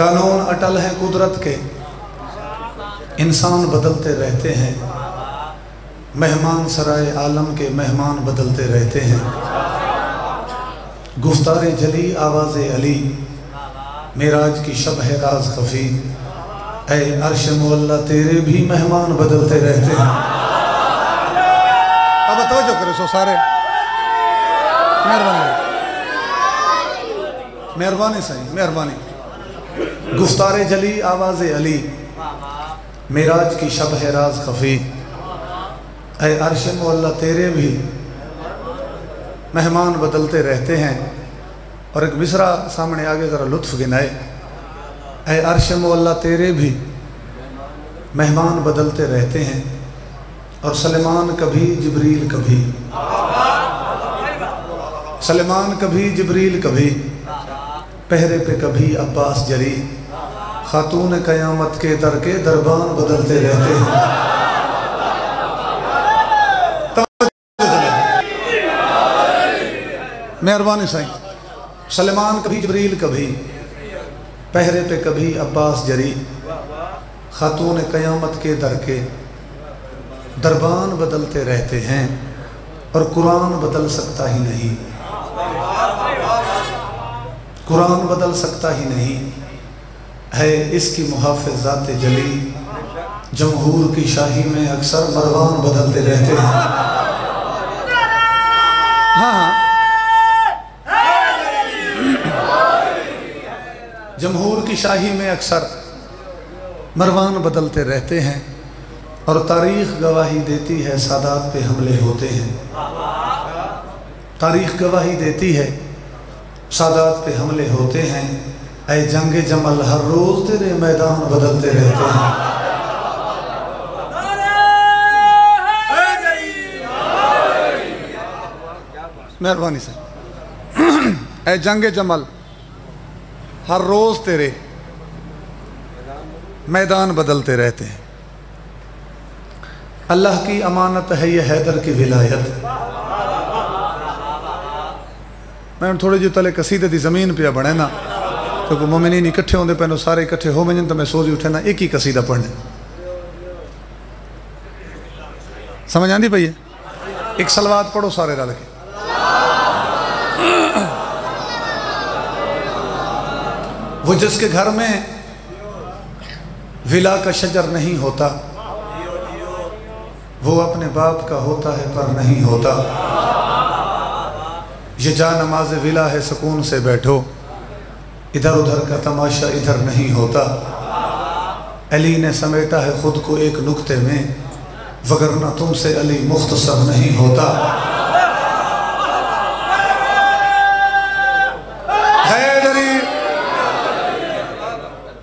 قانون اٹل ہیں قدرت کے، انسان بدلتے رہتے ہیں، مہمان سرائے عالم کے مہمان بدلتے رہتے ہیں۔ گفتار جلی آواز علی، معراج کی شب ہے راز خفی، اے عرش مولا تیرے بھی مہمان بدلتے رہتے ہیں۔ اب توجہ کرو سو سارے، مہربانی صحیح مہربانی۔ گفتار جلی آواز علی، معراج کی شب ہے راز خفی، اے عرش مولا تیرے بھی مہمان بدلتے رہتے ہیں۔ اور ایک مصرع سامنے آگے ذرا لطف گنائے، اے عرش مولا تیرے بھی مہمان بدلتے رہتے ہیں، اور سلیمان کبھی جبریل کبھی، سلیمان کبھی جبریل کبھی، پہرے پہ کبھی عباس جری، خاتون قیامت کے در کے دربان بدلتے رہتے ہیں۔ مہربانی سائیں، سلیمان کبھی جبریل کبھی، پہرے پہ کبھی عباس جری، خاتون قیامت کے در کے دربان بدلتے رہتے ہیں، اور قرآن بدل سکتا ہی نہیں، قرآن بدل سکتا ہی نہیں ہے اس کی محافظ ذات جلی، جمہور کی شاہی میں اکثر مروان بدلتے رہتے ہیں۔ ہاں جمہور کی شاہی میں اکثر مروان بدلتے رہتے ہیں، اور تاریخ گواہی دیتی ہے سادات پہ حملے ہوتے ہیں، تاریخ گواہی دیتی ہے سادات پہ حملے ہوتے ہیں، اے جنگ جمل ہر روز تیرے میدان بدلتے رہتے ہیں۔ مہربانی سے، اے جنگ جمل ہر روز تیرے میدان بدلتے رہتے ہیں۔ اللہ کی امانت ہے یہ حیدر کی ولایت۔ میں تھوڑے جو تلے قصیدے دی زمین پہ بڑھے نا، کیونکہ مومنین اکٹھے ہوندے پہنو سارے اکٹھے ہو میں تو میں سوچ اٹھے نا ایک ہی قصیدہ پڑھنے، سمجھ آندی پئی ہے؟ ایک صلوات پڑھو سارے رل کے۔ وہ جس کے گھر میں ولا کا شجر نہیں ہوتا، وہ اپنے باپ کا ہوتا ہے پر نہیں ہوتا۔ یہ جا نماز ولا ہے سکون سے بیٹھو، ادھر ادھر کا تماشا ادھر نہیں ہوتا۔ علی نے سمیٹا ہے خود کو ایک نقطے میں، وگرنہ تم سے علی مختصر نہیں ہوتا۔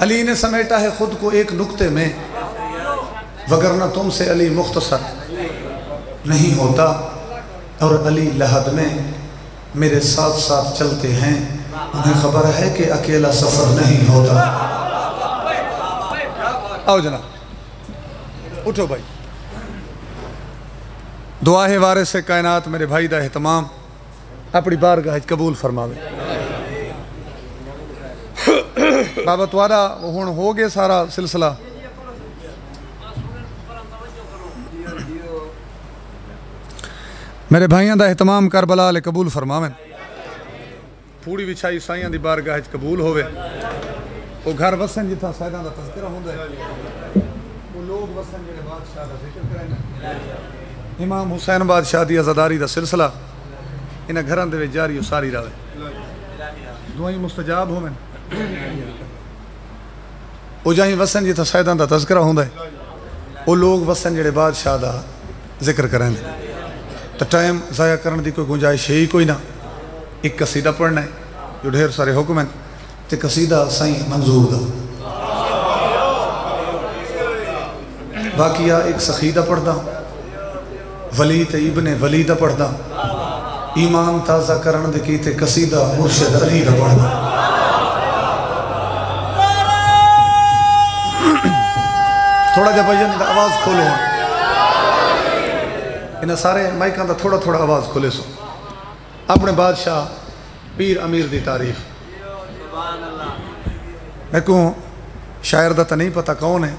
علی نے سمیٹا ہے خود کو ایک نقطے میں، وگرنہ تم سے علی مختصر نہیں ہوتا۔ اور علی لحد میں میرے ساتھ ساتھ چلتے ہیں، انہیں خبر ہے کہ اکیلا سفر نہیں ہوتا۔ آؤ جناب اٹھو بھائی، دعا ہے وارث کائنات میرے بھائی دا اہتمام اپنی بارگاہ قبول فرماوے۔ بابا توارا ہون ہو گئے سارا سلسلہ، میرے بھائیاں دا اہتمام کربلا لے قبول فرماویں، پھوڑی وچھائی سائیاں دی بارگاہ قبول ہوئے، وہ گھر وسن جتھا سیدان دا تذکرہ ہوندہ ہے، وہ لوگ وسن جڑے بادشاہ دا ذکر کریں، امام حسین بادشاہ دی عزاداری دا سلسلہ انہاں گھران دے جاری و ساری رہے، دعائیں مستجاب ہوئیں، وہ جائیں وسن جتھا سیدان دا تذکرہ ہوندہ ہے، وہ لوگ وسن جڑے بادشاہ دا ذکر کریں دے، تو ٹائم ضائع کرنے دی کوئی گنجائش ہے ہی کوئی نہ۔ ایک قصیدہ پڑھنا ہے جو ڈھیر سارے حکم ہیں، تے قصیدہ سائیں منظور دا، باقیہ ایک سخیدہ پڑھ دا، ولی تے ابن ولی دا پڑھ دا، ایمان تازہ کرن دے کی تے قصیدہ مرشد علی دا پڑھ دا۔ تھوڑا جا بھائیان دا آواز کھولو ہاں، انہیں سارے مائکان دا تھوڑا تھوڑا آواز کھولے سو، اپنے بادشاہ پیر امیر دی تعریف۔ میں کو شاعر دا تو نہیں پتہ کون ہے،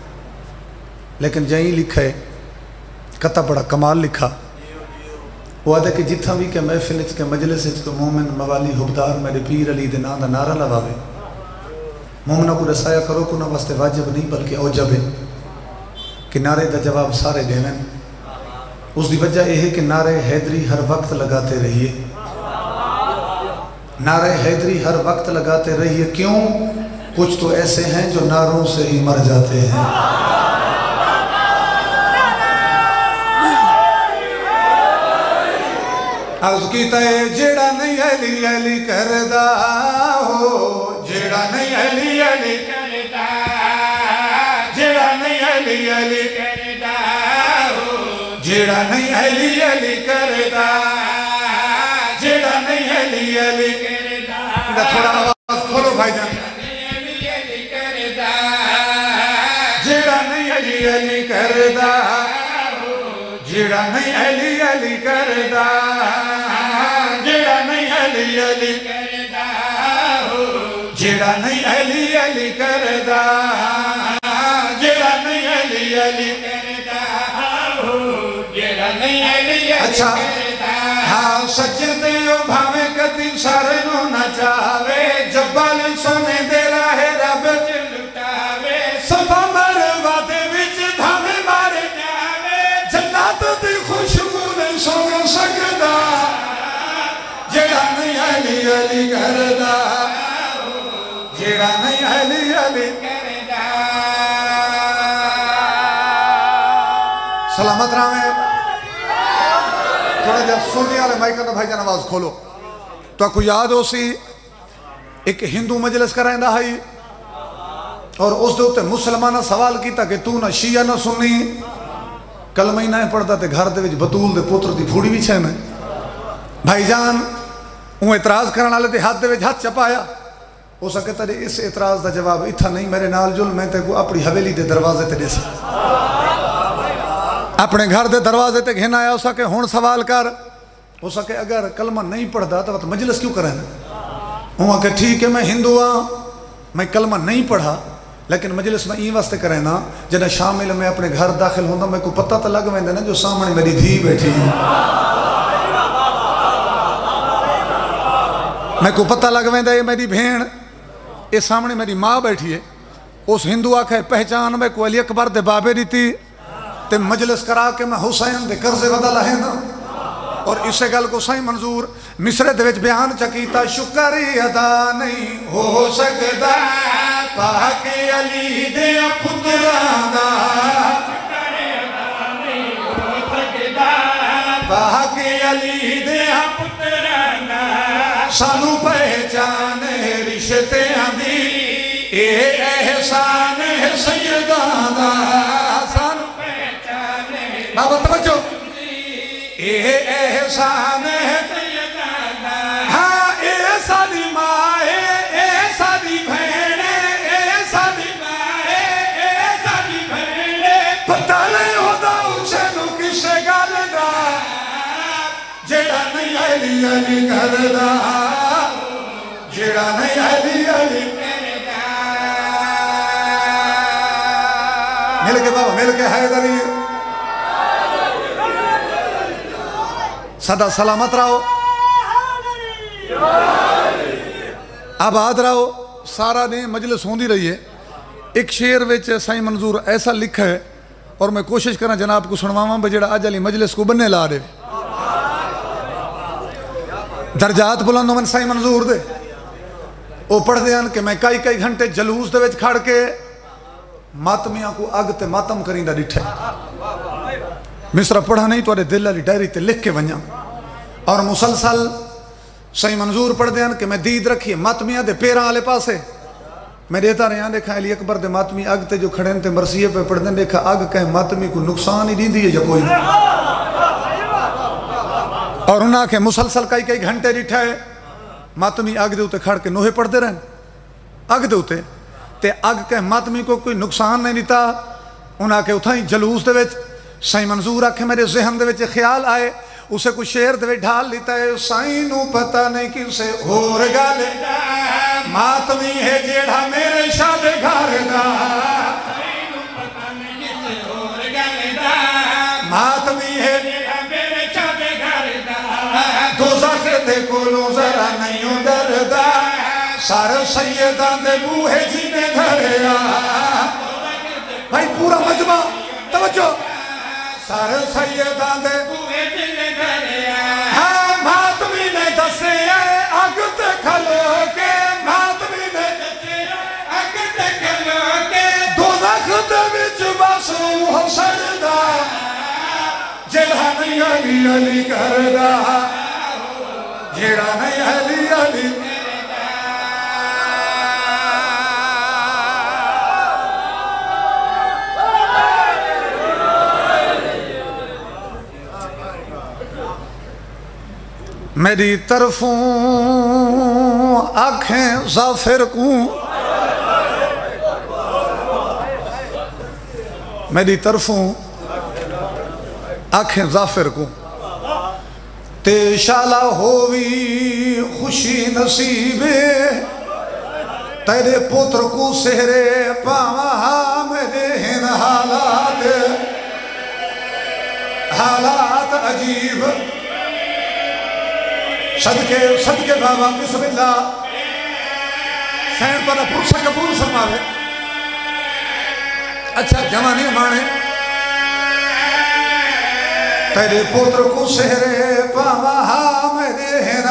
لیکن جہیں لکھا ہے کتا بڑا کمال لکھا. وہ آدھے کہ جتھا بھی کہ محفل کے مجلس کو مومن موالی حبدار میرے پیر علی دے نام دا نعرہ لواوے، مومنہ کو رسایا کرو کو نہ واسطے واجب نہیں بلکہ اوجب ہے کہ نعرے دا جواب سارے دیویں. اس دی وجہ یہ ہے کہ نعرے حیدری ہر وقت لگاتے رہیے، نعرے حیدری ہر وقت لگاتے رہیے. کیوں؟ کچھ تو ایسے ہیں جو نعروں سے ہی مر جاتے ہیں. عرض کیتا ہے جیڑا نہیں علی علی کردا ہو، جیڑا نہیں علی علی کردا، جیڑا نہیں علی علی کردا ہو، جیڑا نہیں علی علی کردا، جیڑا نہیں علی علی کردا. تھوڑا آواز کھولو بھائی جان. جیڑا نہیں علی علی کردا، جیڑا نہیں علی علی کردا، جیڑا نہیں علی علی کردا، جیڑا نہیں علی علی کردا، جیڑا نہیں علی علی کردا، جیڑا نہیں علی علی. اچھا ہاں سجدے بھاوے کدی سارے نو نہ چاہے، جبل سونے دے راہ رب چ لٹاوے، صفا مروا دے وچ بھاوے مار جاوے، جنت دی خوشبو نہیں سو سکدا. جیڑا نہیں علی علی کردا، جیڑا نہیں علی علی کردا. سلامت رہے. تھوڑا جب سننے والے مائکہ نہ بھائی جان آواز کھولو. تو آپ کو یاد ہو سی ایک ہندو مجلس کرائیں دا ہے اور اس دے ہوتے مسلمانہ سوال کیتا کہ تو نہ شیعہ نہ سنی، کلمہ ہی نہ پڑھتا تے گھر دے وچ بطول دے پوتر دی پھوڑی بھی چھے میں. بھائی جان وہ اعتراض کرنے والے تے ہاتھ دے وچ ہاتھ چپایا. ہو سکے تے اس اعتراض دا جواب اتھا نہیں میرے نال جل، میں تے کو اپنی حویلی دے دروازے تے دے سا، اپنے گھر دے دروازے تے گھن آیا. ہو سکے ہون سوال کر. ہو سکے اگر کلمہ نہیں پڑھتا تو مجلس کیوں کریں؟ ہوں کہ ٹھیک ہے میں ہندو ہاں، میں کلمہ نہیں پڑھا لیکن مجلس میں این واسطے کریں نا جنہیں شامل میں اپنے گھر داخل ہوندہ میں کو پتہ تو لگ ویندے نا جو سامنے میری دھی بیٹھی ہے، میں کو پتہ لگ ویندے یہ میری بھین، یہ سامنے میری ماں بیٹھی ہے. اس ہندو آکھے پہچان میں کو علی اکبر دے بابے دیتی تے مجلس کرا کے میں حسین دے قرضے ودا لہے نا. اور اسے گل کو صحیح منظور مصرے دے وچ بیان چکیتا، شکری ادا نہیں ہو سکتا پاک علی دے پتراں دا، شکری ادا نہیں ہو سکتا پاک علی دے پتراں دا، سانو پہچان رشتیاں دی اے احسان ہے سیداں دا، سانو پہچان بابا توجہ اے احسان ہے سیداں دا، ہاں اے ساری ماں اے ساری بھین اے ساری ماں اے ساری بھین، پتہ نہیں ہوتا اسے نو کسے گل دا، جیڑا نہیں علی علی کردا، جیڑا نہیں علی علی کردا. مل کے بابا مل کے حیدری صدا سلامت رہو، آباد رہو. سارا نے مجلس ہوندی رہی ہے. ایک شعر وچ سائیں منظور ایسا لکھا ہے اور میں کوشش کرنا جناب کو سنواواں بجڑا آج علی مجلس کو بننے لا دے. درجات بلند من سائیں منظور دے وہ پڑھ دے کہ میں کئی کئی گھنٹے جلوس دے وچ کھڑ کے ماتمیاں کو اگ تے ماتم کریں دا ڈٹھے. مصرہ پڑھا نہیں تو دل علی ڈائری تے لکھ کے ونجا اور مسلسل سائیں منظور پڑھ دے کہ میں دید رکھی ماتمیاں دے پیران والے پاسے میں دیتا رہا دیکھا علی اکبر دے ماتمی اگ تے جو کھڑے تے مرثیے پہ پڑھ دیں دیکھا اگ کہیں ماتمی کو نقصان ہی نہیں دی یا کوئی نہیں. اور انہاں کے مسلسل کئی کئی گھنٹے ڈٹھا ہے ماتمی اگ دے ہوتے کھڑ کے نوہے پڑھ دے رہن اگ دے ہوتے تے اگ کہیں ماتمی کو کوئی نقصان نہیں دیتا. انہاں کے اتھائیں جلوس دے وچ سائیں منظور آکھے میرے ذہن دے وچ خیال آئے اسے کوئی شعر دے وچ ڈھال لیتا ہے سائیں نو پتہ نہیں کسے ہور گل ماتمی ہے جیڑا میرے شاد سارے سیدان دے بوہے جنے دھریا بھائی پورا مجمع توجہ سارے سیدان دے بوہے جنے دھریا ماتمی نے دسے آگت کھلو کے ماتمی نے دسے آگت کھلو کے دوزخ دے وچ باسو حسن دا جڑا نہیں علی علی کردا جڑا نہیں علی علی میری طرفوں آنکھیں ظافر کو میری طرفوں آنکھیں ظافر کو تے شالا ہووی خوشی نصیبے تیرے پوتر کو سہرے پاواں میرے ہن حالات عجیب صدقے بابا بسم اللہ سین پر پرسا کپور فرماوے اچھا جوانی مانے تیرے پوتر کو سہرے پاواں میرے ہن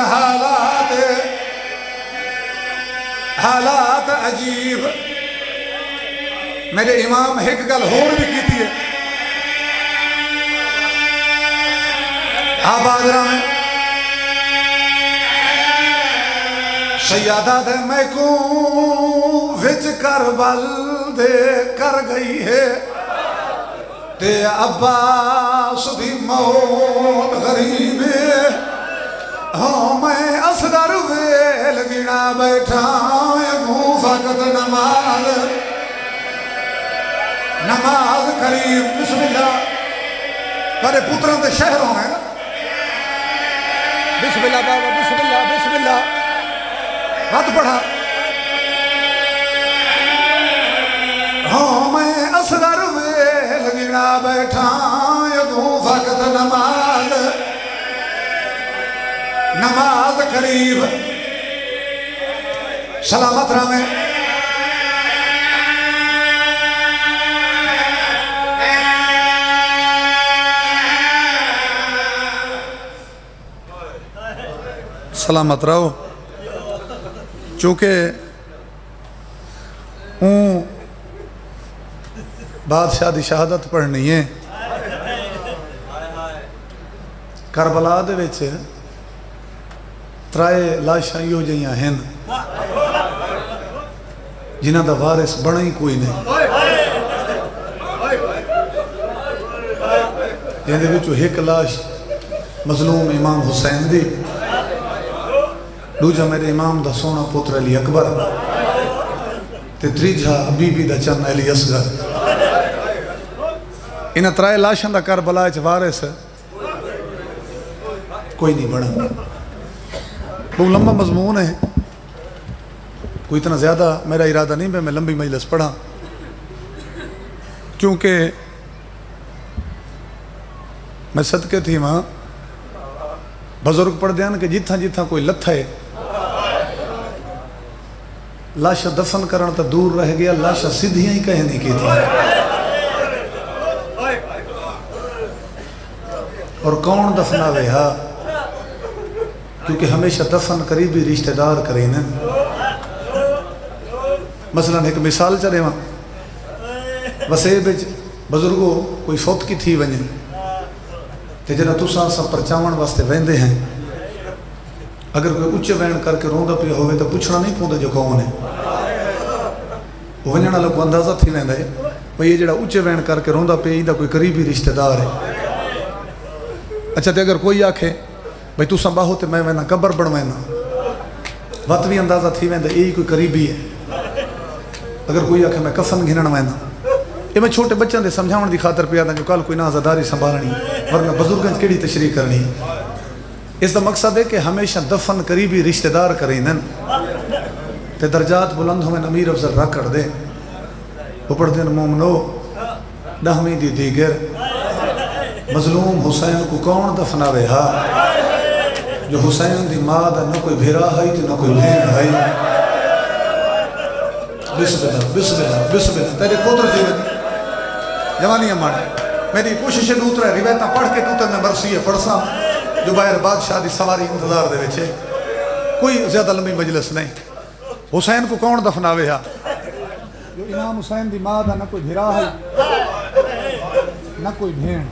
حالات عجیب میرے امام ایک گل ہور بھی کیتی ہے آبادرہ میں سیادہ دے میں کو وچ کربل دے کر گئی ہے تے عباس دی موت غریب ہے ہاں میں اصغر ویل گنا بیٹھا ہوں فقط نماز قریب بسم اللہ پرے پتروں دے شہروں میں نا بسم اللہ بابا بسم اللہ بسم اللہ بات پڑھا ہاں میں اصغر ویل گنا بیٹھا یدوں فقط نماز قریب سلامت رہے سلامت رہو چونکہ بادشاہ دی شہادت پڑھنی ہے کربلا دے وچ ترائے لاشاں یو جیاں ہیں جنہاں دا وارث بنا ہی کوئی نہیں جن دے وچوں ایک لاش مظلوم امام حسین دی دوجا میرے امام دا سونا پوتر علی اکبر تے تریجا بی بی دا چن علی اصغر انہاں ترائے لاشاں دا کربلا وچ وارث کوئی نہیں بنا بہت لمبا مضمون ہے کوئی اتنا زیادہ میرا ارادہ نہیں میں لمبی مجلس پڑھا کیونکہ میں صدقے تھی وہاں بزرگ پڑھ دیاں کہ جتھاں جتھاں کوئی لتھا ہے لاشا دفن کرن تا دور رہ گیا لاشا سدھیاں ہی کہیں نہیں کی تھی اور کون دفنا وے ہاں کیونکہ ہمیشہ دفن قریبی رشتہ دار کریں مثلا ایک مثال چلے وہاں وسیع بچ بزرگوں کوئی فوت کی تھی ونجن تے جنہ تساں سا پرچاون واسطے ویندے ہیں اگر کوئی اچھے وین کر کے روندہ پہ ہوئے تو پوچھنا نہیں پوندے جو کون ہے وہ ونجن اللہ کو اندازہ تھی ویندہ ہے وہ یہ جڑا اچھے وین کر کے روندہ پہ ایدہ کوئی قریبی رشتہ دار ہے اچھا تے اگر کوئی آکھے بھئی تساں باہو تے میں وینا قبر بڑھوینا وقت بھی اندازہ تھی ویندہ یہی کوئی قریبی ہے اگر کوئی آکھے میں کفن گھنن وینا یہ میں چھوٹے بچوں دے سمجھاون دی خاطر پیادا جو کل کوئی نازداری سنبھالنی ورنہ بزرگاں کیڑی تشریح کرنی اس دا مقصد ہے کہ ہمیشہ دفن قریبی رشتہ دار کریں تے درجات بلند ہمیں امیر افضل رکھ کر دے وہ پڑھ دیں مومنو دہمی دی دیگر مظلوم حسین کو کون دفناوے ہا جو حسین دی ماں دا نہ کوئی بھیرا ہے تو نہ کوئی بھین ہے بسم اللہ بسم اللہ بسم اللہ تیرے پتر جیوت جوانیاں مانے میری کوشش دوتر ہے روایتاں پڑھ کے دوتر میں مرسی ہے پڑھ سا جو باہر بادشاہ دی سواری انتظار دے وچے کوئی زیادہ لمبی مجلس نہیں حسین کو کون دفناوے ہا جو امام حسین دی ماں دا نہ کوئی بھرا ہے نہ کوئی بھین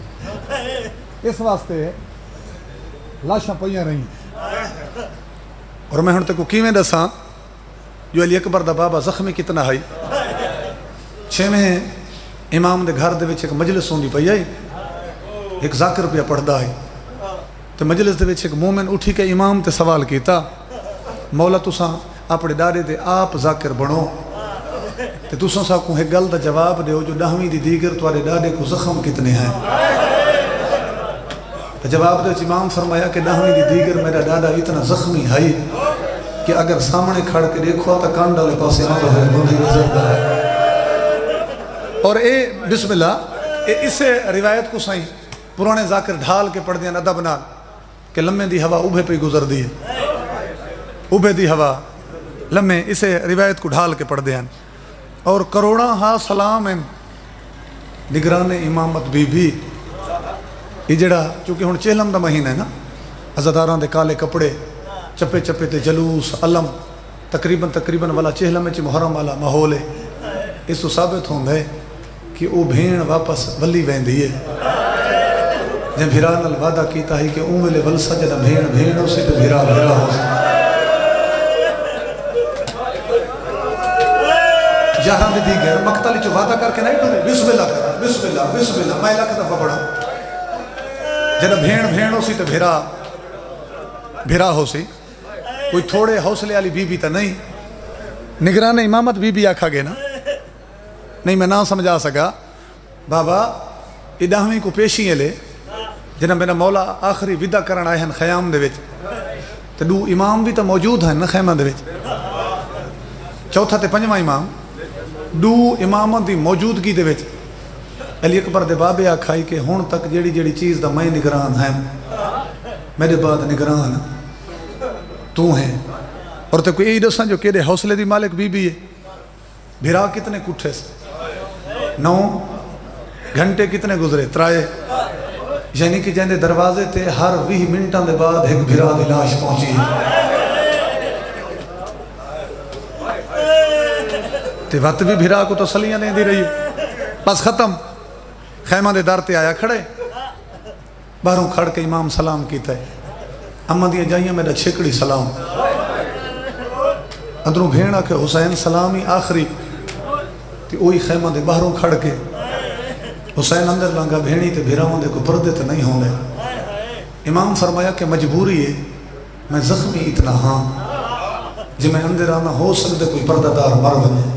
اس واسطے لاشاں پئیاں رہیں اور میں ہن تے کو کیویں دساں جو علی اکبر دا بابا زخمی کتنا ہے 6ویں امام دے گھر دے وچ ایک مجلس ہوندی پئی ہے ایک ذاکر پیا پڑھدا ہے تے مجلس دے وچ ایک مومن اٹھی کے امام تے سوال کیتا مولا تساں اپنے ڈاڈے دے آپ ذاکر بنو تے تساں سا کو ایک گل دا جواب دیو جو 10ویں دی دیگر تواڈے ڈاڈے کو زخم کتنے ہیں تے جواب دے امام فرمایا کہ 10ویں دی دیگر میرا ڈاڈا اتنا زخمی ہے کہ اگر سامنے کھڑ کے دیکھو تو کان ڈالے پاسے نہ تو ہے بندی نظر دا ہے اور اے بسم اللہ اسے روایت کو سائیں پرانے ذاکر ڈھال کے پڑھ دیا ادب نال کہ لمحے دی ہوا اوبھے پہ گزر دی ہے اوبھے دی ہوا لمحے اسے روایت کو ڈھال کے پڑھ دیا اور کروڑا ہا سلام ہیں نگران امامت بی بی یہ جڑا چونکہ ہن چہلم دا مہینہ ہے نا عزاداراں دے کالے کپڑے چپے چپے تے جلوس علم تقریباً والا چہلم میں محرم والا ماحول ہے اس تو ثابت ہوندا ہے کہ او بھین واپس ولی ویندی ہے جب بھرا نال وعدہ کیتا ہے کہ اون ویلے ولسا جدا بھین ہو سی تے بھرا ہو سی جہاں بھی دیگر مقتل جو وعدہ کر کے نہیں ڈرے بسم اللہ کرا بسم اللہ میں لکھ دفعہ پڑھا جدا بھین ہو سی تے بھرا ہو سی کوئی تھوڑے حوصلے والی بی بی تا نہیں نگران امامت بی بی آکھا گے نا نہیں میں نہ سمجھا سکا بابا یہ 10ویں کو پیشی لے جنہاں میرا مولا آخری ودا کرن آئے ہیں خیام دے وچ تو 2 امام بھی تو موجود ہیں نا خیمہ دے وچ چوتھا تے 5واں امام 2 اماموں دی موجودگی دے وچ علی اکبر دے بابے آکھائی کہ ہون تک جیڑی چیز دا میں نگران ہیں میرے بعد نگران تو ہیں اور تے کوئی دساں جو کیڑے حوصلے دی مالک بی بی ہے بھرا کتنے کٹھے سے 9 گھنٹے کتنے گزرے 3 یعنی کہ جہاں دروازے تے ہر 20 منٹاں دے بعد ایک بھرا دی لاش پہنچی تے وقت بھی بھرا کو تسلیاں نہیں دی رہی ہے بس ختم خیمہ دے در تے آیا کھڑے باہروں کھڑ کے امام سلام کیتا ہے اما دیا جائیاں میرا چھکڑی سلام اندروں بھیڑا کہ حسین سلامی آخری تی اوہی خیمہ دے باہروں کھڑ کے حسین اندر لانگا بھیڑی تے بھیراؤں دے کو پردے تے نہیں ہونے امام فرمایا کہ مجبوری ہے میں زخمی اتنا ہاں جی میں اندر آنا ہو سکتے کوئی پردہ دار مرد میں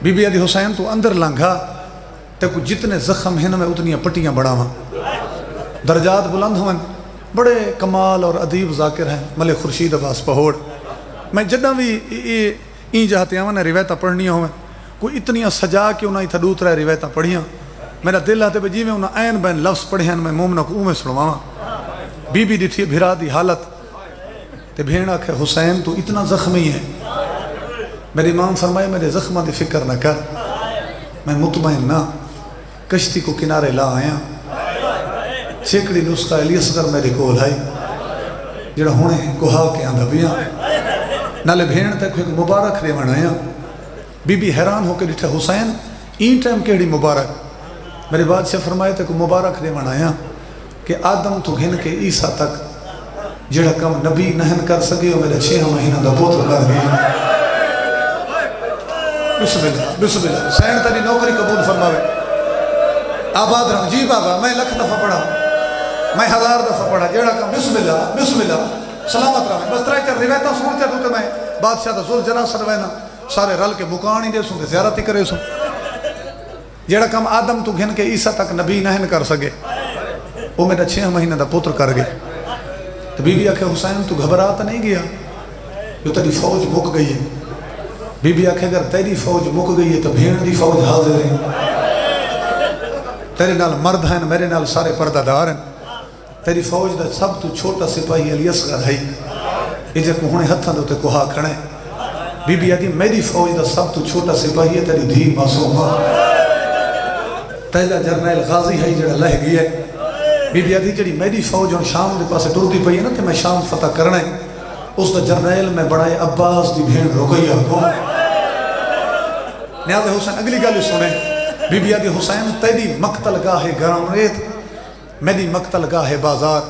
بی بی عدی حسین تو اندر لانگا تے کو جتنے زخم ہیں میں اتنی پٹیاں بڑا ہاں درجات بلند ہوئے بڑے کمال اور عدیب ذاکر ہیں ملک خورشید عباس پہوڑ میں جدہ بھی این جاتے ہیں نے روایتہ پڑھنی ہوئے کوئی اتنی سجا کہ انہیں تھا دوترہ روایتہ پڑھیاں میرا دل آتے بے جی میں انہیں این بین لفظ پڑھے ہیں میں مومنہ کو اومے سنواں بی بی دیتھی بھرا دی حالت تے بھیڑا کہ حسین تو اتنا زخمی ہے میرے امام فرمائے میرے زخمہ دی فکر نہ کر میں مطمئن نہ کشتی کو کنارے لا آیا چھیکڑی نسخہ علی اصغر میرے کول ہے جڑا ہونے کوہا کے آندھا بیاں نالے بھیڑ تک ایک مبارک دے منایا بی بی حیران ہو کے ڈٹھے حسین این ٹائم کیڑی مبارک میرے بادشاہ فرمائے تک مبارک دے منایا کہ آدم تو گھن کے عیسیٰ تک جڑا کم نبی نہن کر سکے اور میرے 6 مہینہ دا پوتر کر گئی بسم اللہ حسین تاری نوکری قبول فرماوے آباد رہا جی بابا میں لکھ دفعہ پڑھا میں 1000 دفعہ پڑھا جیڑا کم بسم اللہ سلامت رہا بس 3-4 روایتاں سنتے تو میں بادشاہ دا زل جلال سروینا سارے رل کے بکانی دے سن دے زیارتی کرے سن جیڑا کم آدم تو گھن کے عیسیٰ تک نبی نہن کر سکے وہ میرا 6 مہینہ دا پتر کر گئے تو بی بی آکھے حسین تو گھبراتا نہیں گیا جو تیری فوج مک گئی ہے بی بی آکھے اگر تیری فوج مک گئی ہے تو بھیڑ دی فوج حاضر ہے تیرے نال مرد ہیں میرے نال سارے پردہ دار ہیں تیری فوج دا سب تو چھوٹا سپاہی علی اصغر ہے یہ جب ہونے ہتھاں دے کوہا کھڑے بی بی آدھی میری فوج دا سب تو چھوٹا سپاہی ہے تیری دھی معصومہ پہلا جرنیل غازی ہے جڑا لہ گیا ہے بی بی آدھی جڑی میری فوج اور شام دے پاسے ٹردی پئی ہے نا کہ میں شام فتح کرنا ہے اس دا جرنیل میں بڑھائے عباس دی بھین رکیہ کو نیاز حسین اگلی گالی سنے بی بی آدھی حسین تیری مقتل گاہ گرم ریت میری مقتل گاہ بازار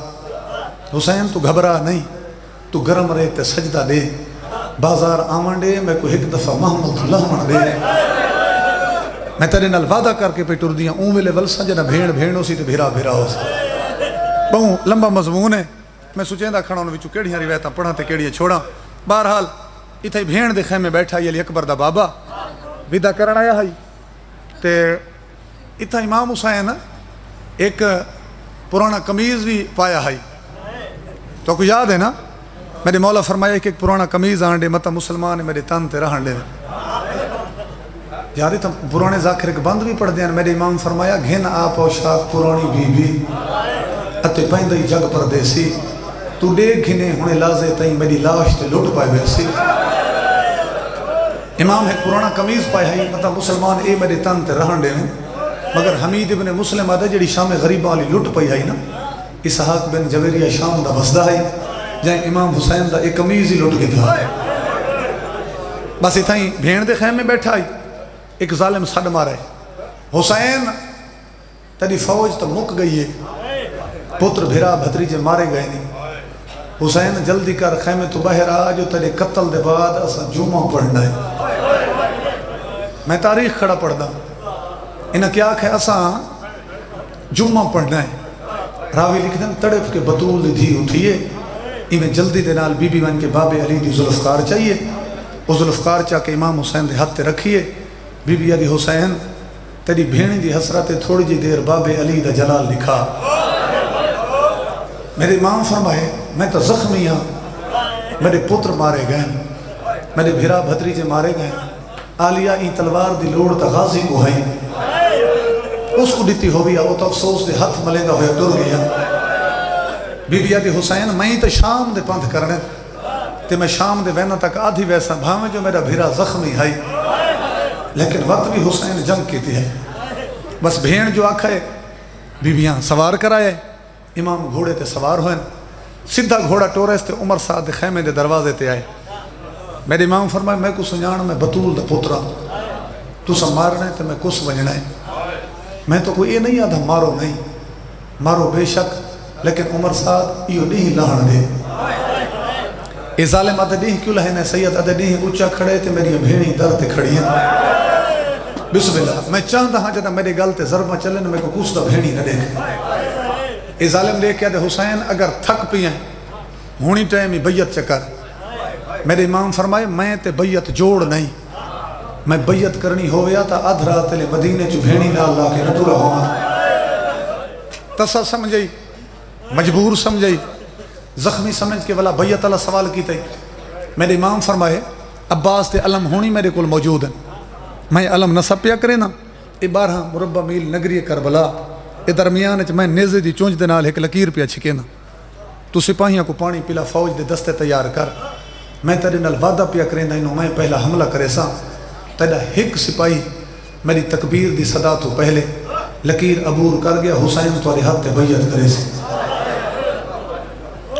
حسین تو گھبرا نہیں تو گرم ریت سجدہ دے بازار آمن دے میں کوئی ایک دفعہ محمد اللہ دے میں تیرے نال وعدہ کر کے پہ ٹر دیاں اون ویلے ولسا جنا بھیڑ بھیڑ ہو سی تے بھیرا بھیرا ہو سی بہت لمبا مضمون ہے میں سوچیں دا کھڑا انہوں وچو کیڑیاں روایتاں پڑھاں تے کیڑیاں چھوڑاں بہرحال اتھے بھیڑ دے خیمے بیٹھا علی اکبر دا بابا ودا کرن آیا ہے تے اتھا امام حسین ایک پرانا قمیض بھی پایا ہے تو کو یاد ہے نا میرے مولا فرمایا کہ ایک پرانا قمیض آنڈے مطلب مسلمان میرے تن تے رہن لے یاد ہے تم پرانے ذاکر ایک بند بھی پڑھ دیں میرے امام فرمایا گھن آپ و شاک پرانی بی بی اتے پہندہی جگ پردیسی تو دیکھ گھنے ہونے لازے تائیں میری لاش تے لٹ پائے بیسی امام ایک پرانا قمیض پائے ہیں مطلب مسلمان اے میرے تن تے رہن لے مگر حمید ابن مسلم آدھے جڑی شام غریب والی لٹ پئی ہے نا اسحاق بن جویریہ شام دا بسدہ ہے جائیں امام حسین دا ایک قمیض ہی لٹ کے تھا بس اتھائیں بھیڑ دے خیم میں بیٹھا ہے ایک ظالم سڑ مارا ہے حسین تیری فوج تو مک گئی ہے پتر بھیرا بھتریجے مارے گئے نہیں حسین جلدی کر خیمے تو باہر آ جو تیرے قتل دے بعد اسا جمعہ پڑھنا ہے میں تاریخ کھڑا پڑھنا انہاں کیا کہے اسا جمعہ پڑھنا ہے راوی لکھ دیں تڑپ کے بطول دی دھی اٹھئے انہیں جلدی دے نال بی بی من کے باب علی دی ذوالفقار چاہیے وہ ذوالفقار چاہ کے امام حسین دے ہاتھ تے رکھیے بی بی علی حسین تیری بھیڑی دی حسرت تھوڑی جی دیر باب علی دا جلال لکھا میرے امام فرمائے میں تو زخمی ہاں میرے پتر مارے گئے میرے بھیرا بھتریجے مارے گئے آلیہ این تلوار دی لوڑ تا غازی کو ہے اس کو دیتی ہو گیا وہ تو افسوس دے ہاتھ ملے گا ہویا ڈر گیا بی بی علی حسین میں تو شام دے پانت کرنے تے میں شام دے وینا تک آدھی ویسا بھامے جو میرا بھیرا زخمی ہے لیکن وقت بھی حسین جنگ کی تھی ہے بس بھیڑ جو آکھا ہے بیبیاں سوار کرائے امام گھوڑے تے سوار ہوئے سدھا گھوڑا ٹورس تے عمر سعد خیمے دے دروازے تے آئے میرے امام فرمائے میں کو سنجان میں بطول دا پترا تو سا مارنے تے میں کس وجنے میں تو کوئی یہ نہیں آدھا مارو نہیں مارو بے شک لیکن عمر سعد یہ نہیں لہن دے اے ظالم آدھے نہیں کیوں لہنے سید آدھے نہیں اچھا کھڑے تے میری بھیڑی در تے کھڑی ہیں بسم اللہ میں چاہتا ہاں جنہ میرے گل تے ضربہ چلے میں کو کس دا بھیڑی نہ دیکھ اے ظالم لے کے آدھے حسین اگر تھک پی ہیں ہونی ٹائم ہی بیعت چکر میرے امام فرمائے میں تے بیعت جوڑ نہیں میں بیعت کرنی ہویا تا ادھرا تلے مدینے چو بھیڑی نہ اللہ کے نٹورا ہوا تسا سمجھئی مجبور سمجھئی زخمی سمجھ کے والا بیعت اللہ سوال کی تے میرے امام فرمائے عباس تے علم ہونی میرے کل موجود ہیں میں علم نصب پیا کرے نا اے 12 مربع میل نگری کربلا اے درمیان میں نیزے دی چونج دے نال ایک لکیر پیا چھکے نا تو سپاہیاں کو پانی پلا فوج دے دستے تیار کر میں تیرے نال وعدہ پیا کرے نا انہوں میں پہلا حملہ کرے سا تیرا ایک سپاہی میری تکبیر دی صدا تو پہلے لکیر عبور کر گیا حسین تو ہاتھ تے بیعت کرے سے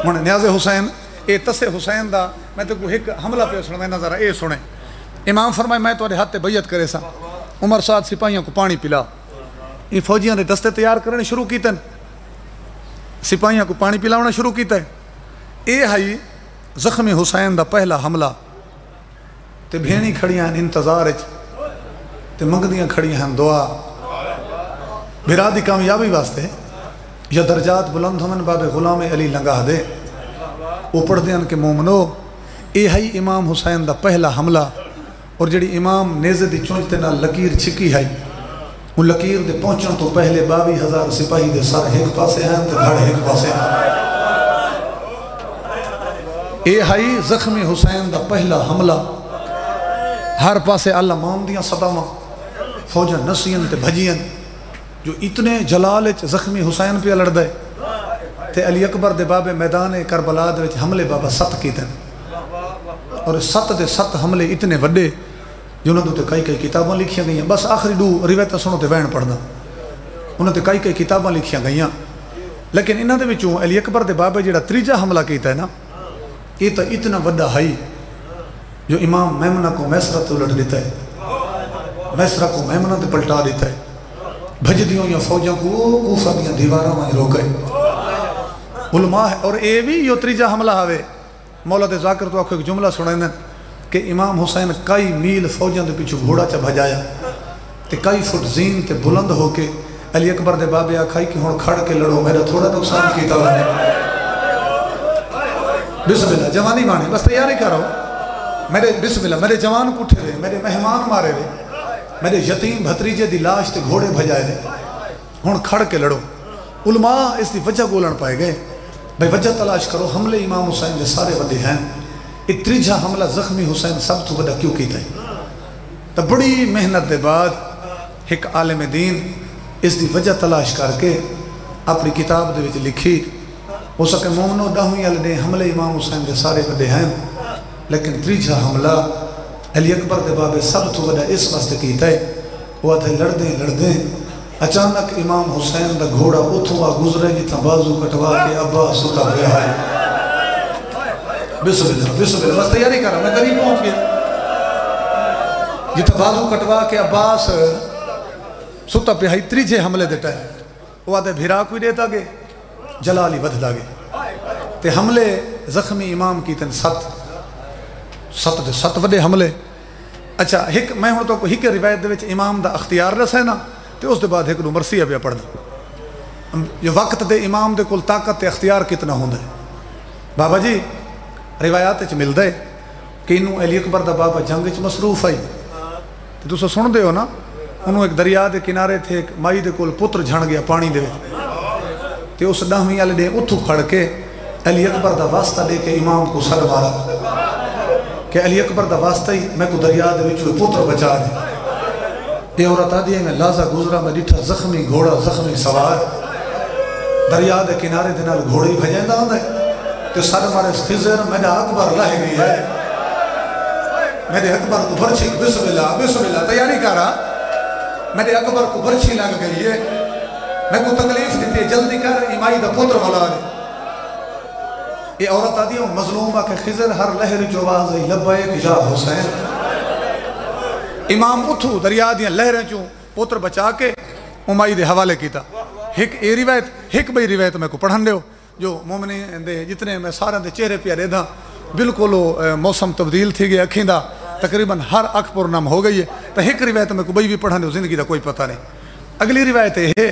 انہیں نیاز حسین اے تسے حسین دا میں تو کوئی ایک حملہ پہ سنے میں ذرا اے سنے امام فرمائے میں تو ہاتھ تے بیعت کرے سا عمر سعد سپاہیوں کو پانی پلا یہ فوجیاں نے دستے تیار کرنے شروع کیتے سپاہیوں کو پانی پلاونا شروع کیتے اے ہائی زخمی حسین دا پہلا حملہ تے بھینی کھڑیاں ہیں انتظار تے منگدیاں کھڑیاں ہیں دعا بھرا دی کامیابی واسطے یا درجات بلند ہمیں باب غلام علی لنگاہ دے وہ پڑھ دیں کہ مومنو اے ہی امام حسین دا پہلا حملہ اور جڑی امام نیزے دی چونجتے نہ لکیر چھکی ہے وہ لکیر دے پہنچن تو پہلے 22,000 سپاہی دے سر ایک پاسے ہیں تے دھڑ ایک پاسے ہیں اے ہی زخمی حسین دا پہلا حملہ ہر پاسے اللہ مان دیاں صدامہ فوجہ نسین تے بھجین جو اتنے جلالچ زخمی حسین پہ لڑ دے تے علی اکبر دے باب میدان کربلا دے حملے بابا ست کی تن اور 7 دے 7 حملے اتنے وڈے جنہوں نے کئی کتاباں لکھیاں گئیاں. بس آخری 2 روایتاں سنو تے وین پڑھنا. انہوں نے کئی کتاباں لکھیاں گئیاں لیکن انہاں دے وچوں علی اکبر دے بابے جڑا تیجا حملہ کیتا ہے نا یہ تو اتنا وڈا ہے جو امام میمنہ کو میسرہ تو لٹ دیتا ہے, میسرہ کو میمنہ تے پلٹا دیتا ہے. بھج دیوں یا فوجوں کو کوفہ دیاں دیواراں میں روکے علماء ہے. اور اے بھی یہ تیجا حملہ ہوئے. مولا دے ذاکر تو آکھو ایک جملہ سنائیں کہ امام حسین کئی میل فوجوں دے پیچھو گھوڑا چا بھجایا تے کئی فٹ زین تے بلند ہو کے علی اکبر دے بابے آکھائی کہ ہون کھڑ کے لڑو میرا تھوڑا نقصان کیتا ہے. بسم اللہ جوانی مانے بس تیاری کرو میرے بسم اللہ میرے جوان کٹھے رہے میرے مہمان مارے رہے میرے یتیم بھتریجے دی لاش تے گھوڑے بھجائے رہے ہون کھڑ کے لڑو. علماء اس دی وجہ گولن پائے گئے بھئی وجہ تلاش کرو حملے امام حسین دے سارے ودے ہیں. تیجا حملہ زخمی حسین سب تو بڑا کیوں کیتا ہے تو بڑی محنت دے بعد ایک عالم دین اس دی وجہ تلاش کر کے اپنی کتاب دے وچ لکھی. ہو سکے مومنو 10ویں والے حملے امام حسین دے سارے ودے ہیں لیکن تیجا حملہ علی اکبر دے بابے سب تو بڑا اس واسطے کیتا ہے. وہ تھے لڑدیں اچانک امام حسین دا گھوڑا اتھوا گزرے جتنا بازو کٹوا کے عباس ستا گیا ہے. بسم اللہ بس تیاری کر رہا میں قریب پہنچ گیا. جتنا بازو کٹوا کے عباس ستا پہ ہائی تیجے حملے دیتا ہے. وہ آدھے بھیرا کوئی دیتا گے جلالی بدھ دا گے تے حملے زخمی امام کی تن 7 وڈے حملے. اچھا میں ہوں تو ایک روایت دے وچ امام دا اختیار رسے نا تے اس دے بعد ایک نو مرثیہ پہ پڑھنا. یہ وقت دے امام دے کل طاقت تے اختیار کتنا ہوندہ ہے. بابا جی روایات چ ملدا ہے کہ انہوں علی اکبر دا بابا جنگ چ مصروف آئی تو تسا سن دے ہو نا انہوں ایک دریا دے کنارے تھے ایک مائی دے کول پتر جھن گیا پانی دے تے اس 10ویں والے دے اتھو کھڑ کے علی اکبر دا واسطہ دے کے امام کو سر مارا کہ علی اکبر دا واسطہ ہی میں کو دریا دے وچ پتر بچا دے. یہ عورت آدھی ہے میں لازہ گزرا میں ڈٹھا زخمی گھوڑا زخمی سوار دریا دے کنارے دے نال گھوڑی بھجیندا ہوندا ہے تو سر مارے خضر میرا اکبر لہ گئی ہے میرے اکبر کو برچھی بسم اللہ تیاری کر رہا میرے اکبر کو برچھی لگ گئی ہے میں کو تکلیف دیتی ہے جلدی کر امائی دا پتر ملا دے. یہ عورت آدھی ہے مظلومہ کہ خضر ہر لہر جو آواز ہے لبیک یا حسین. امام اتھو دریا دیاں لہریں چوں پتر بچا کے امائی دے حوالے کیتا. ایک روایت ایک بئی روایت میں کو پڑھن دے ہو جو مومنی دے جتنے میں سارے دے چہرے پہ رہ دا بالکل موسم تبدیل تھی گئے اکھیں دا تقریباً ہر اکھ پر نم ہو گئی ہے. تو ایک روایت میں کو بئی بھی پڑھن دے ہو زندگی دا کوئی پتہ نہیں. اگلی روایت ہے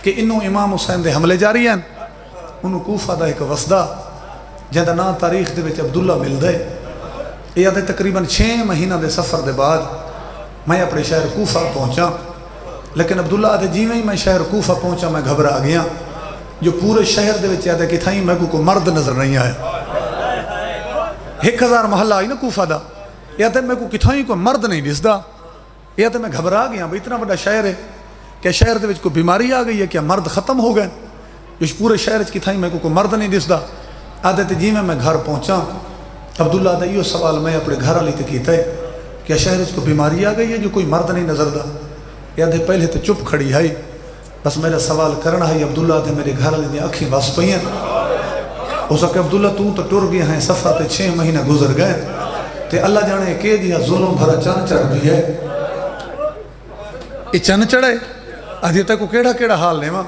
کہ انہوں امام حسین دے حملے جاری ہیں. انہوں کوفہ دا ایک وسدہ جہاں نا تاریخ دے وچ عبداللہ مل دے. یہ آدھے تقریباً 6 مہینہ دے سفر دے بعد میں اپنے شہر کوفہ پہنچا لیکن عبداللہ آدھے جیویں ہی میں شہر کوفہ پہنچا میں گھبرا گیا جو پورے شہر دے وچ آدھے کہ تھائیں میں کو مرد نظر نہیں آیا. 1000 محلہ آئی نا کوفہ دا یہ آدھے میں کو کتھائیں کو مرد نہیں دسدا. یہ آدھے میں گھبرا گیا بھئی اتنا بڑا شہر ہے کہ شہر دے وچ کو بیماری آ گئی ہے کیا مرد ختم ہو گئے جو پورے شہر کتھائیں میں کو مرد نہیں دسدا. آدھے تے جیویں میں گھر پہنچا عبداللہ آدھے یہ سوال میں اپنے گھر علی تے کیتا ہے کیا شہر کو بیماری آ گئی ہے جو کوئی مرد نہیں نظر دا. یہ آدھے پہلے تے چپ کھڑی ہے بس میرا سوال کرنا ہے. عبداللہ آدھے میرے گھر علی دیں اکھیں بس پہین ہو سکے عبداللہ تو ٹر گیا ہیں سفر تے 6 مہینہ گزر گئے تے اللہ جانے کہ دیا ظلم بھرا چن چڑھ بھی ہے. یہ چن چڑھے آدھے تک کو کیڑا حال نہیں ماں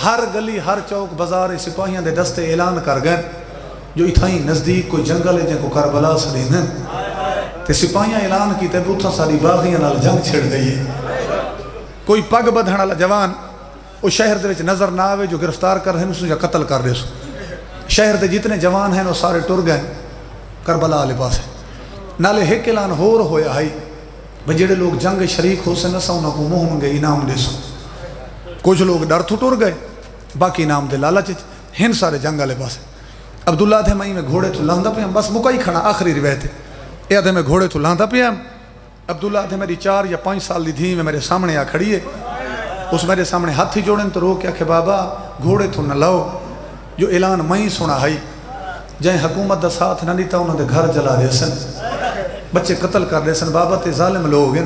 ہر گلی ہر چوک بازار سپاہیاں دے دستے اعلان کر گئے جو اتھائیں نزدیک کوئی جنگل ہے جن کو کربلا سے دینا تے سپاہیاں اعلان کی تے اتھا ساری باغیاں نال جنگ چھڑ گئی ہے. کوئی پگ بدھن والا جوان وہ شہر دے وچ نظر نہ آوے جو گرفتار کر رہے ہیں اس یا قتل کر رہے ہیں. شہر دے جتنے جوان ہیں وہ سارے ٹر گئے کربلا والے پاس نالے ایک اعلان ہور ہویا ہے بھئی جڑے لوگ جنگ شریک ہو سے نسا انہوں کو مہم گے انعام دے سو. کچھ لوگ ڈر تو ٹر گئے باقی انعام دے لالچ ہن سارے جنگ والے پاس. عبداللہ تھے میں گھوڑے تو لاندا پہ بس مکائی کھڑا آخری روایت ہے. یہ آدھے میں گھوڑے تو لاندا پہ عبداللہ آدھے میری 4 یا 5 سال دی دھی میں میرے سامنے آ کھڑی ہے. اس میرے سامنے ہاتھ ہی جوڑیں تو رو کیا کہ بابا گھوڑے تو نہ لاؤ جو اعلان میں ہی سنا ہے جائیں حکومت دا ساتھ نہ دیتا انہوں نے گھر جلا دے سن، بچے قتل کر دے سن، بابا تے ظالم لوگ ہیں،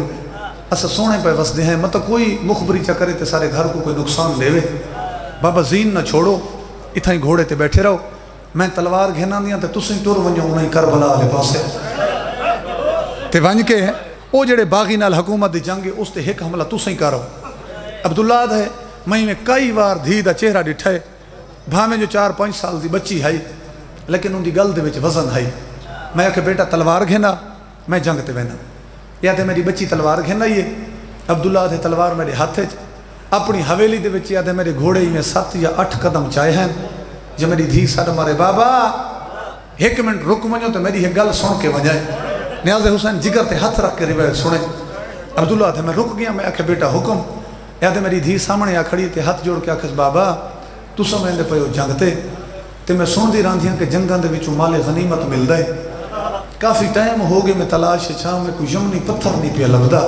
اسا سونے پہ وسدے ہیں، مطلب کوئی مخبری چا کرے تے سارے گھر کو کوئی نقصان دے وے، بابا زین نہ چھوڑو، اتھا ہی گھوڑے تے بیٹھے رہو، میں تلوار گھنا دیا تے تسیں ٹور ونجو انہیں کربلا لے پاسے تے ونج کے ہیں او جڑے باغی نال حکومت دی جنگ اس تے ایک حملہ تسیں کرو۔ عبداللہ ہے میں کئی وار دھی دا چہرہ ڈٹھائے، بھامیں جو 4-5 سال دی بچی ہے لیکن ان دی گل دے وچ وزن ہے، میں کہ بیٹا تلوار گھنا میں جنگ تے وینا، یا تے میری بچی تلوار گھنا ہی ہے، عبداللہ دے تلوار میرے ہاتھ اپنی حویلی دے وچ یا تے میرے گھوڑے ہی میں 7 یا 8 قدم چائے ہیں، جو میری دھی ساڑھ مارے بابا 1 منٹ رک ونجو تو میری یہ گل سن کے وجائے، نیاز حسین جگر تے ہاتھ رکھ کے روایت سنے، عبداللہ تے میں رک گیا، میں آکھے بیٹا حکم، یا تے میری دھی سامنے آ کھڑی تے ہاتھ جوڑ کے آکھے بابا تو سمجھ دے پہو جنگ تے میں سن دی راندھیاں کہ جنگاں دے وچوں مال غنیمت مل دے، کافی ٹائم ہو گئے میں تلاش چھاں میں کوئی یمنی پتھر نہیں پیا لبدا،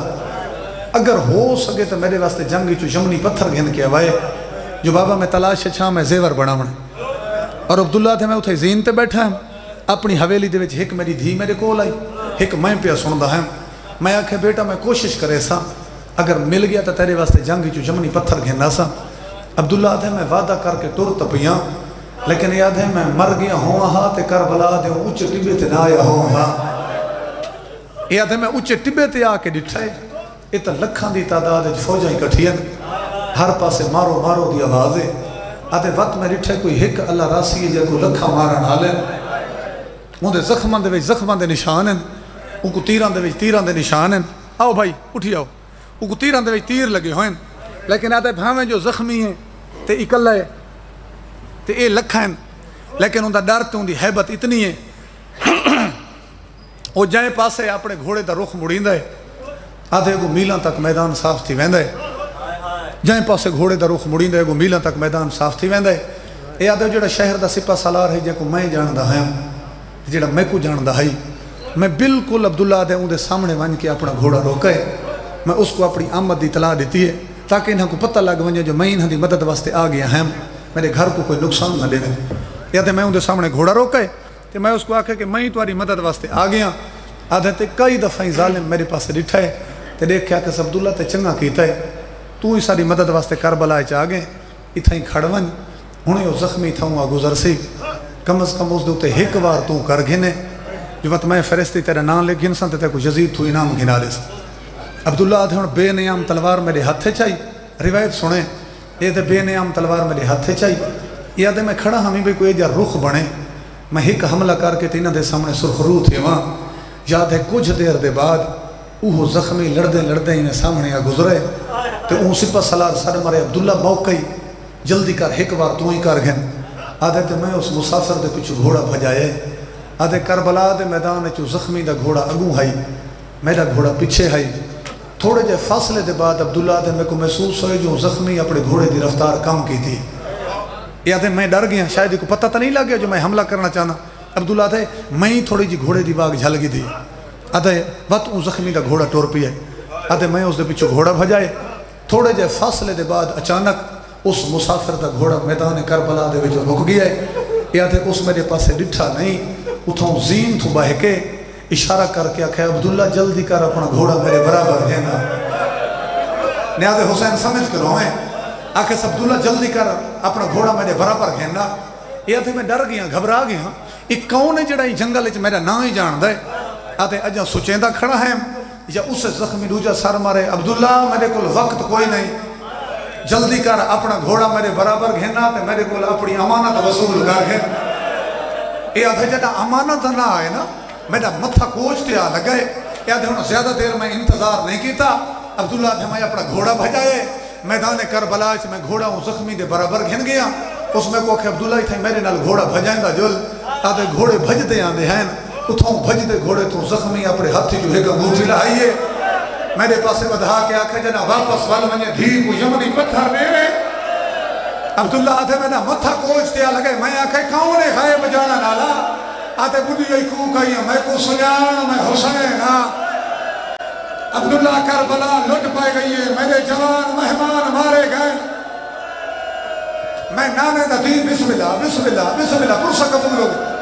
اگر ہو سکے تو میرے واسطے جنگی چو یمنی پتھر گھن کے آوائے جو بابا میں تلاش چھاں میں زیور بڑا منے، اور عبداللہ تھے میں اتھے زین تے بیٹھا ہم اپنی حویلی دے وچ ایک میری دھی میرے کول آئی، ایک میں پیا سندہ ہم، میں آکھے بیٹا میں کوشش کرے سا اگر مل گیا تو تیرے واسطے جنگی چو یمنی پتھر گھننا سا، عبداللہ تھے میں وعدہ کر کے ٹور تپیاں، لیکن یاد ہے میں مر گیا ہوں ہاں تے کربلا دے اچھے ٹبے تے نہ آیا ہوں ہاں، یاد ہے میں اچھے ٹبے تے آ کے ڈٹھائے، اتنا لکھاں دی تعداد فوجاں کٹھین، ہر پاسے مارو مارو دی آوازے، آدھے وقت میں ڈٹھائے کوئی ایک اللہ راسی ہے جے کو لکھاں مارن آلیں، مندے زخمان دے وچ زخمان دے نشان ہیں، ان کو تیران دے وچ تیران دے نشان ہیں، آؤ بھائی اٹھی آؤ، ان کو تیران دے وچ تیر لگے ہوئیں، لیکن آدھے بھامیں جو زخمی ہیں تے اکلہ ہے تے اے لکھا ہیں، لیکن ان دا ڈر تے ان دی حیبت اتنی ہے، وہ جائیں پاسے اپنے گھوڑے دا رخ مڑین دے، آدھے کو میلان تک میدان صاف تھی ویندے، جائیں پاسے گھوڑے دا رخ مڑین دے کو میلان تک میدان صاف تھی ویندے، اے آدھے جڑا شہر دا سپہ سالار ہے جے کو میں جاندہ ہیں، جڑا میں کو جاندہ ہے، میں بالکل عبداللہ دے ان دے سامنے ون کے اپنا گھوڑا روکے، میں اس کو اپنی آمد دی اطلاع دیتی ہے تاکہ انہاں کو پتہ لگ ونجے جو میں انہاں دی مدد واسطے آ گیا ہیں، میرے گھر کو کوئی نقصان نہ دے دیں، یا تے میں ان دے سامنے گھوڑا روکے تے میں اس کو آکھے کہ میں تمہاری مدد واسطے آ گیا، آدھے تے کئی دفعہ ظالم میرے پاس ڈٹھا ہے تے دیکھیا کہ عبداللہ تے چنگا کیتا ہے، تو ہی ساری مدد واسطے کربلا چ آ گئے، اتھا ہی کھڑون ہنے وہ زخمی تھا ہوں گزر سی، کم از کم اس دے تے ایک بار تو کر گھنے، جو وقت میں فرشتے تیرا نام لے گھن سن تے کو یزید تو انعام گھنا لے سن، عبداللہ آدھے ہن بے نیام تلوار میرے ہاتھے چاہی، روایت سنے یہ تے بے نیام تلوار میرے ہاتھے چاہی، یہ آدھے میں کھڑا ہمیں بھی کوئی جا رخ بنے، میں ایک حملہ کر کے تینہ دے سامنے سرخرو تھے وہاں، یاد ہے کچھ دیر دے بعد اوہ زخمی لڑدے لڑدے انہیں سامنے آ گزرے، تو اون سپہ سالار سارے مارے عبداللہ موقعی جلدی کر ایک بار تو ہی کر گھن، آدھے تے میں اس مسافر دے کچھ گھوڑا بھجائے، آدھے کربلا دے میدان چو زخمی دا گھوڑا اگوں ہائی، میرا گھوڑا پیچھے ہائی، تھوڑے جے فاصلے دے بعد عبداللہ دے میں کو محسوس ہوئے جو زخمی اپنے گھوڑے دی رفتار کم کی تھی، یہ آدھے میں ڈر گیا، شاید کو پتہ تا نہیں لگ گیا جو میں حملہ کرنا چاہنا، عبداللہ دے میں ہی تھوڑی جی گھوڑے دی باغ جھل گی دی، آدھے وقت ان زخمی دا گھوڑا ٹور پی ہے، آدھے میں اس دے پیچھو گھوڑا بھجائے، تھوڑے جے فاصلے دے بعد اچانک اس مسافر دا گھوڑا میدان کربلا دے وچ رک گیا ہے، یہ آدھے اس میرے پاسے ڈٹھا نہیں، اتھوں زین تھو باہ کے اشارہ کر کے آکھے عبداللہ جلدی کر اپنا گھوڑا میرے برابر ہے نا، نیاز حسین سمجھ کر ہوئے، آکھے عبداللہ جلدی کر اپنا گھوڑا میرے برابر ہے نا، یہ آدھے میں ڈر گیا گھبرا گیا، ایک کون ہے جڑا ہی جنگل چ میرا نام ہی جان دے، آدھے اجا سوچیندہ کھڑا ہے یا اس زخمی دوجہ سر مارے، عبداللہ میرے کول وقت کوئی نہیں، جلدی کر اپنا گھوڑا میرے برابر گھننا تے میرے کول اپنی امانت وصول کر گھن، یہ آدھے جڑا امانت نہ آئے نا میرا متھا کوچتے آ لگئے، یہ آدھے انہوں زیادہ دیر میں انتظار نہیں کیتا، عبداللہ آدھے میں اپنا گھوڑا بھجائے، میدان کربلا چ میں گھوڑا ہوں زخمی دے برابر گھن گیا، اس میں کو کہ عبداللہ تھے میرے نال گھوڑا بھجائیں دا جل، آدھے گھوڑے بھج دے آندے ہیں، اتھوں بھج دے گھوڑے تو زخمی اپنے ہاتھی جو ہے گا گھوٹی لائیے، میرے پاسے بدھا کے آکھے جنا واپس وال منجے دھی کو یمنی پتھر میرے، عبداللہ آدھے میں نا متھا کوچتے آ لگے، میں آکھے کون ہے غائب جانا نالا، آدھے بڑی یہی کو کہی میں کو سجان میں حسین، عبداللہ کربلا لٹ پائے گئی ہے، میرے جوان مہمان مارے گئے، میں نانے دا دین بسم اللہ بسم اللہ بسم اللہ پرسا قبول ہو گئی،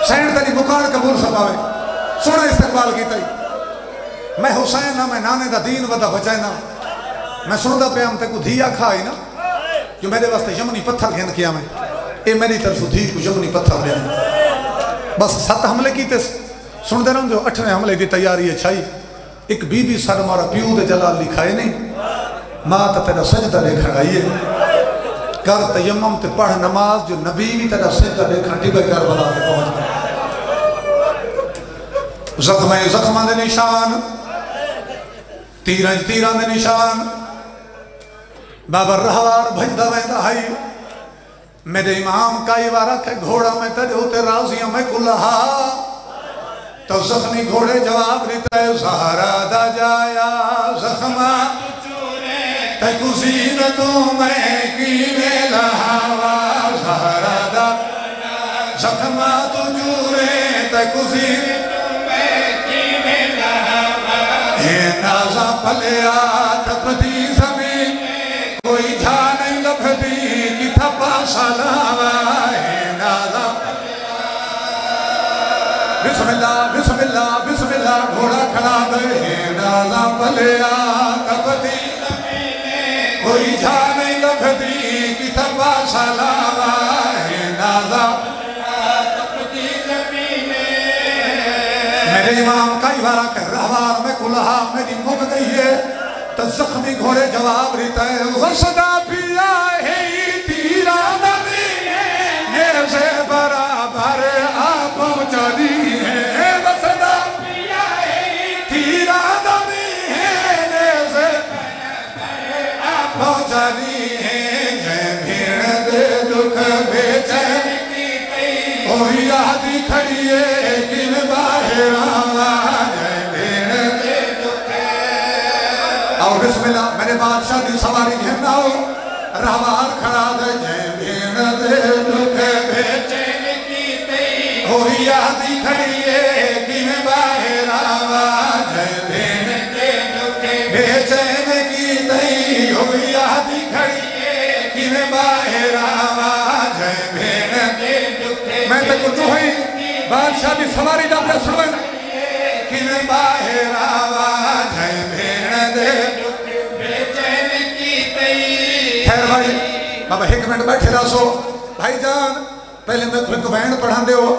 حسین تیری بکار قبول فرماوے سونا استقبال کیتا ہی میں حسین نہ میں نانے دا دین ودا بچائنا میں سندا پیام تے کو دھیا کھائی نا جو میرے واسطے یمنی پتھر گھن کیا میں اے میری طرف دھی کو یمنی پتھر دے بس 7 حملے کیتے سن دے رہا جو 8ویں حملے کی تیاری ہے چھائی ایک بی بی سر مارا پیو دے جلال لکھائے نہیں ماں تا تیرا سجدہ دیکھن آئیے کر تیمم تے پڑھ نماز جو نبی بھی تیرا سجدہ دیکھن ٹیبے کربلا تے پہنچ گئے زخمہ دے نشان تیران دے نشان بابا رہوار بھجدہ ویندہ ہائی میرے امام کائی وارا کہ گھوڑا میں تیرے ہوتے راضیاں میں کلہا تو زخمی گھوڑے جواب دیتا ہے زہرا دا جایا زخمہ تے کزین تو میں کینے لہاوا زہرا دا زخمہ تو جورے تے کزین نازا پلیا تپتی زمین کوئی جھا نہیں لبھتی کی تھپا سلاوا ہے نازا بسم اللہ بسم اللہ بسم اللہ گھوڑا کھڑا دے ہے نازا پلیا تپتی زمین کوئی جھا نہیں لبھتی کی تھپا سلاوا ہے نازا تپتی زمین میرے امام کئی بارا کہہ رہوار میں کلہا میری مگ گئی ہے تو زخمی گھوڑے جواب رہتا ہے غصدہ پیا ہے تیرا نبی نیزے برابر آپ پہنچا دی ہے غصدہ پیا ہے تیرا نبی نیزے برابر آپ پہنچا دی ہے جے بھیڑ دے دکھ بیچے کوئی یادی کھڑی ہے کن باہر بسم اللہ میرے بادشاہ دی سواری گھننا ہو رہوار کھڑا دے جے بھیڑ دے دکھ بیچین کی تی ہوئی یادی کھڑیے کن باہر آوا جے بھیڑ دے دکھ بیچین کی تی ہوئی یادی کھڑیے کن باہر آوا جے بھیڑ دے دکھ میں تے کچھ ہوئی بادشاہ دی سواری دا پہ سوئن کن باہر آوا جے بھیڑ دے خیر بھائی بابا ایک منٹ بیٹھے رہا سو بھائی جان پہلے میں تمہیں کو بہن پڑھان دے ہو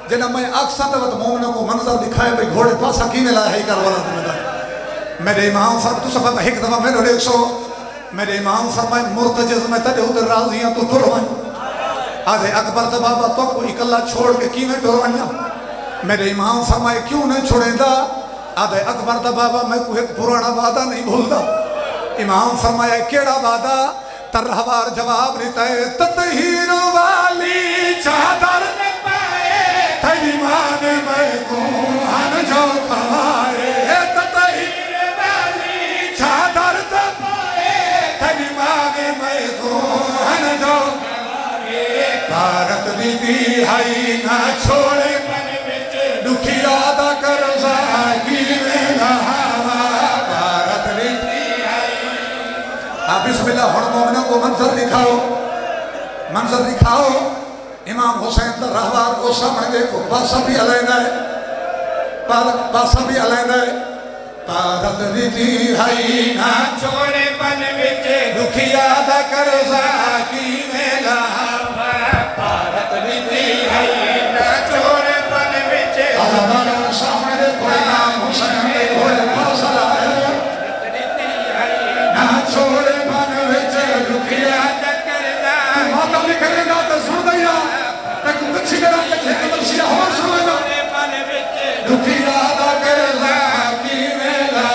جنہا میں اکثر دوت مومنوں کو منظر دکھائے بھئی گھوڑے پاسا کی میں لائے ہی کروالا تمہیں دا میرے امام فرم تو سب ایک دفعہ میں رو ایک سو میرے امام فرمائے مرتجز میں تجھے ہوتے راضیاں تو ٹروائیں آدھے اکبر دا بابا تو کو اکلہ چھوڑ کے کی میں ٹروائیں میرے امام فرمائے کیوں نہیں چھوڑیں دا آدھے اکبر دا بابا میں کوئی ایک پرانا وعدہ نہیں بھول دا امام فرمایا کیڑا وعدہ ترہوار جواب رہتا ہے تطہیر والی چادر پائے تیری مان میں کوہن جو کھوائے تطہیر والی چادر پائے تیری مان میں کوہن جو کھوائے بھارت دی دیہائی نہ چھوڑے دکھی آدھا کر زاگی میں نہاوا بھارت دی بسم اللہ ہر مومنوں کو منظر دکھاؤ امام حسین در رہوار کو سامنے دیکھو پاسا بھی علینا ہے پارت دیتی ہائی نہ چھوڑے پن بچے دکھیا دا کرزا کی میلا پارت دیتی ہائی نہ چھوڑے پن بچے آزادانہ سامنے دیکھو امام حسین دیکھو پاسا لائے نہ چھوڑے ماتم لکھنے گا تو سن دیا تک بچی گرا لکھے تو بچیا ہو سن گا دکھی آدھا کرزا کی میلا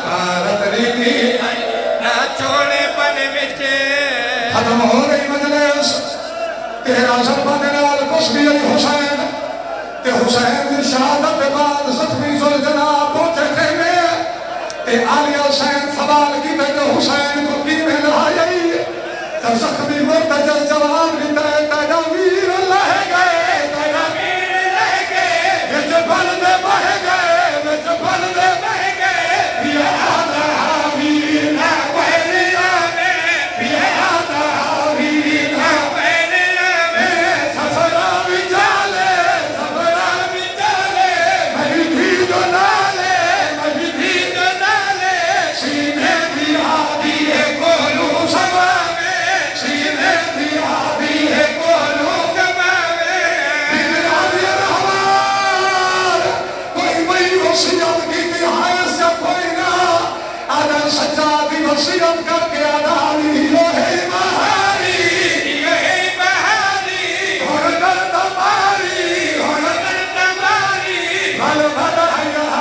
پارت ریتی نہ چھوڑے پن بچے ختم ہو گئی مجلس تیرا زربان نال کسبی علی حسین تے حسین دی شہادت بعد زخمی زلجنا پہنچے تھے میں تے آلی حسین سوال کی میں جو حسین کو کی میں لہائی زخمی مرتجل جواب لیتا ہے تیرا ویر لہ گئے تیرا ویر لہ گئے وچ بلدے بہ گئے وچ بلدے بہ گئے پیا آدھا ویر نہ ویریا میں پیا آدھا ویر نہ ویریا میں سسرا بھی جالے حل بھر حیا